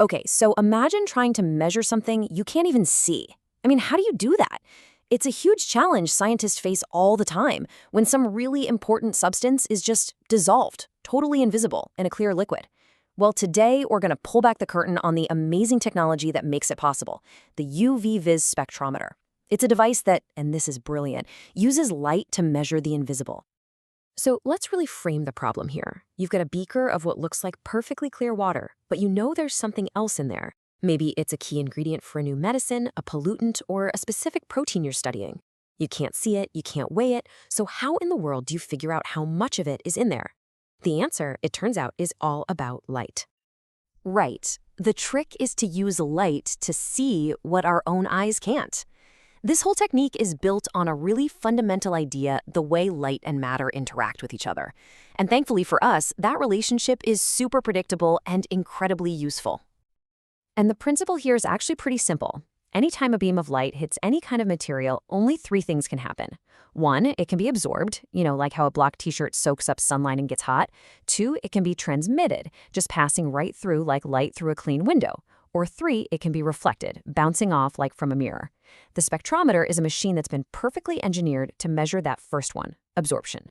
Okay, so imagine trying to measure something you can't even see. I mean, how do you do that? It's a huge challenge scientists face all the time when some really important substance is just dissolved, totally invisible in a clear liquid. Well, today we're going to pull back the curtain on the amazing technology that makes it possible, the UV-Vis spectrometer. It's a device that, and this is brilliant, uses light to measure the invisible. So let's really frame the problem here. You've got a beaker of what looks like perfectly clear water, but you know there's something else in there. Maybe it's a key ingredient for a new medicine, a pollutant, or a specific protein you're studying. You can't see it, you can't weigh it, so how in the world do you figure out how much of it is in there? The answer, it turns out, is all about light. Right. The trick is to use light to see what our own eyes can't. This whole technique is built on a really fundamental idea, the way light and matter interact with each other. And thankfully for us, that relationship is super predictable and incredibly useful. And the principle here is actually pretty simple. Anytime a beam of light hits any kind of material, only three things can happen. One, it can be absorbed, like how a block t-shirt soaks up sunlight and gets hot. Two, it can be transmitted, just passing right through like light through a clean window. Or three, it can be reflected, bouncing off like from a mirror. The spectrometer is a machine that's been perfectly engineered to measure that first one, absorption.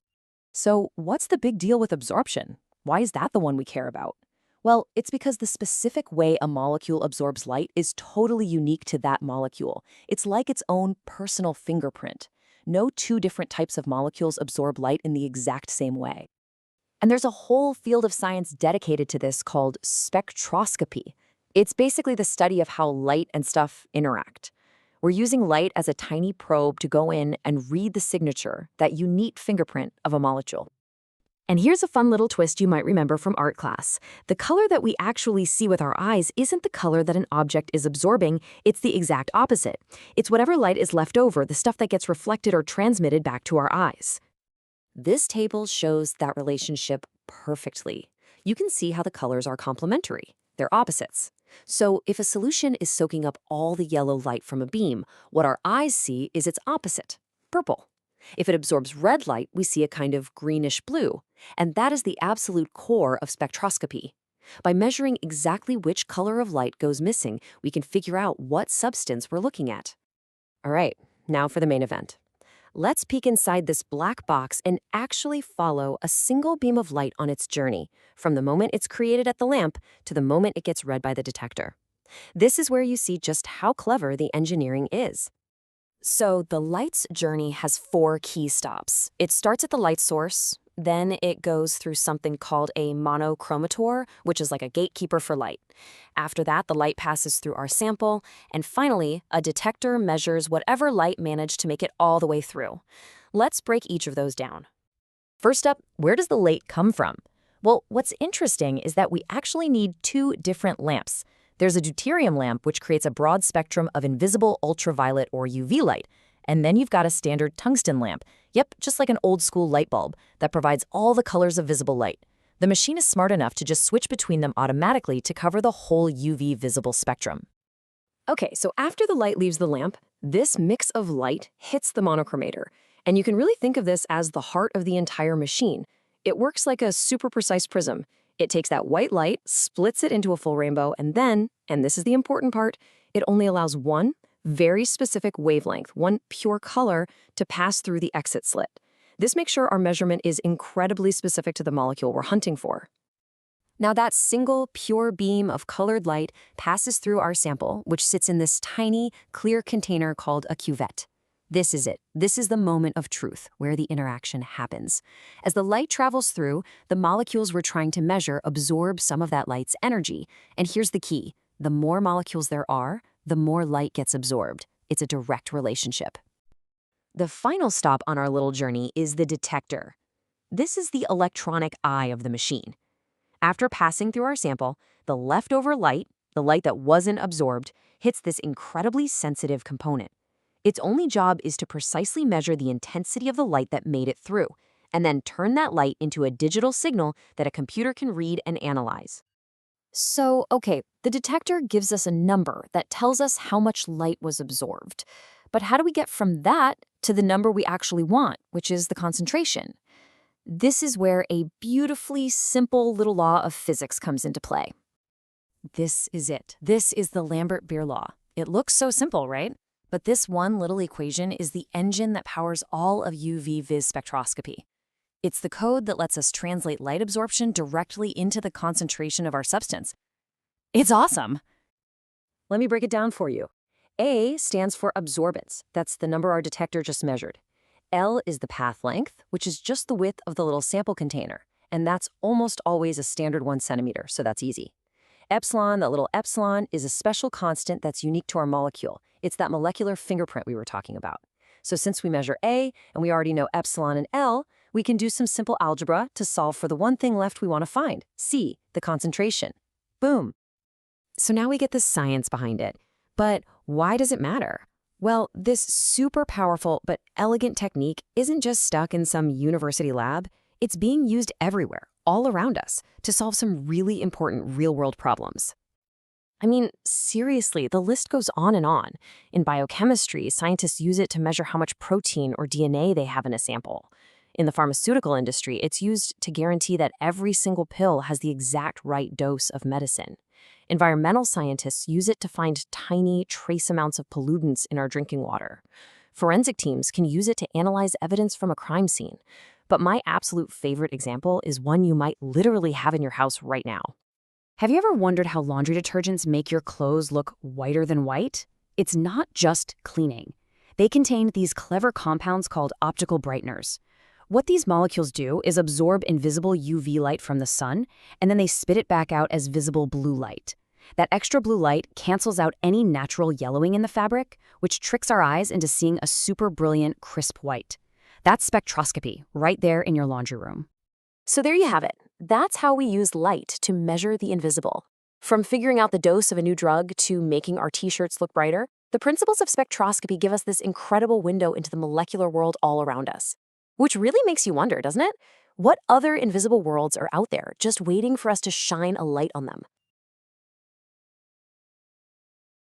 So what's the big deal with absorption? Why is that the one we care about? Well, it's because the specific way a molecule absorbs light is totally unique to that molecule. It's like its own personal fingerprint. No two different types of molecules absorb light in the exact same way. And there's a whole field of science dedicated to this called spectroscopy. It's basically the study of how light and stuff interact. We're using light as a tiny probe to go in and read the signature, that unique fingerprint of a molecule. And here's a fun little twist you might remember from art class. The color that we actually see with our eyes isn't the color that an object is absorbing, it's the exact opposite. It's whatever light is left over, the stuff that gets reflected or transmitted back to our eyes. This table shows that relationship perfectly. You can see how the colors are complementary. They're opposites. So if a solution is soaking up all the yellow light from a beam, what our eyes see is its opposite, purple. If it absorbs red light, we see a kind of greenish blue, and that is the absolute core of spectroscopy. By measuring exactly which color of light goes missing, we can figure out what substance we're looking at. All right, now for the main event. Let's peek inside this black box and actually follow a single beam of light on its journey, from the moment it's created at the lamp to the moment it gets read by the detector. This is where you see just how clever the engineering is. So the light's journey has 4 key stops. It starts at the light source, then it goes through something called a monochromator, which is like a gatekeeper for light. After that, the light passes through our sample, and finally, a detector measures whatever light managed to make it all the way through. Let's break each of those down. First up, where does the light come from? Well, what's interesting is that we actually need 2 different lamps. There's a deuterium lamp, which creates a broad spectrum of invisible ultraviolet or UV light. And then you've got a standard tungsten lamp. Yep, just like an old-school light bulb that provides all the colors of visible light. The machine is smart enough to just switch between them automatically to cover the whole UV visible spectrum. Okay, so after the light leaves the lamp, this mix of light hits the monochromator. And you can really think of this as the heart of the entire machine. It works like a super precise prism. It takes that white light, splits it into a full rainbow, and then, and this is the important part, it only allows one very specific wavelength, one pure color, to pass through the exit slit. This makes sure our measurement is incredibly specific to the molecule we're hunting for. Now that single pure beam of colored light passes through our sample, which sits in this tiny, clear container called a cuvette. This is it. This is the moment of truth, where the interaction happens. As the light travels through, the molecules we're trying to measure absorb some of that light's energy. And here's the key. The more molecules there are, the more light gets absorbed. It's a direct relationship. The final stop on our little journey is the detector. This is the electronic eye of the machine. After passing through our sample, the leftover light, the light that wasn't absorbed, hits this incredibly sensitive component. Its only job is to precisely measure the intensity of the light that made it through, and then turn that light into a digital signal that a computer can read and analyze. So, okay, the detector gives us a number that tells us how much light was absorbed. But how do we get from that to the number we actually want, which is the concentration? This is where a beautifully simple little law of physics comes into play. This is it. This is the Lambert-Beer law. It looks so simple, right? But this one little equation is the engine that powers all of UV-Vis spectroscopy. It's the code that lets us translate light absorption directly into the concentration of our substance. It's awesome. Let me break it down for you. A stands for absorbance. That's the number our detector just measured. L is the path length, which is just the width of the little sample container. And that's almost always a standard 1 centimeter, so that's easy. Epsilon, that little epsilon, is a special constant that's unique to our molecule. It's that molecular fingerprint we were talking about. So since we measure A, and we already know epsilon and L, we can do some simple algebra to solve for the one thing left we want to find, C, the concentration. Boom. So now we get the science behind it. But why does it matter? Well, this super powerful but elegant technique isn't just stuck in some university lab. It's being used everywhere, all around us, to solve some really important real-world problems. I mean, seriously, the list goes on and on. In biochemistry, scientists use it to measure how much protein or DNA they have in a sample. In the pharmaceutical industry, it's used to guarantee that every single pill has the exact right dose of medicine. Environmental scientists use it to find tiny, trace amounts of pollutants in our drinking water. Forensic teams can use it to analyze evidence from a crime scene. But my absolute favorite example is one you might literally have in your house right now. Have you ever wondered how laundry detergents make your clothes look whiter than white? It's not just cleaning. They contain these clever compounds called optical brighteners. What these molecules do is absorb invisible UV light from the sun, and then they spit it back out as visible blue light. That extra blue light cancels out any natural yellowing in the fabric, which tricks our eyes into seeing a super brilliant, crisp white. That's spectroscopy, right there in your laundry room. So there you have it. That's how we use light to measure the invisible. From figuring out the dose of a new drug to making our t-shirts look brighter, the principles of spectroscopy give us this incredible window into the molecular world all around us. Which really makes you wonder, doesn't it? What other invisible worlds are out there just waiting for us to shine a light on them?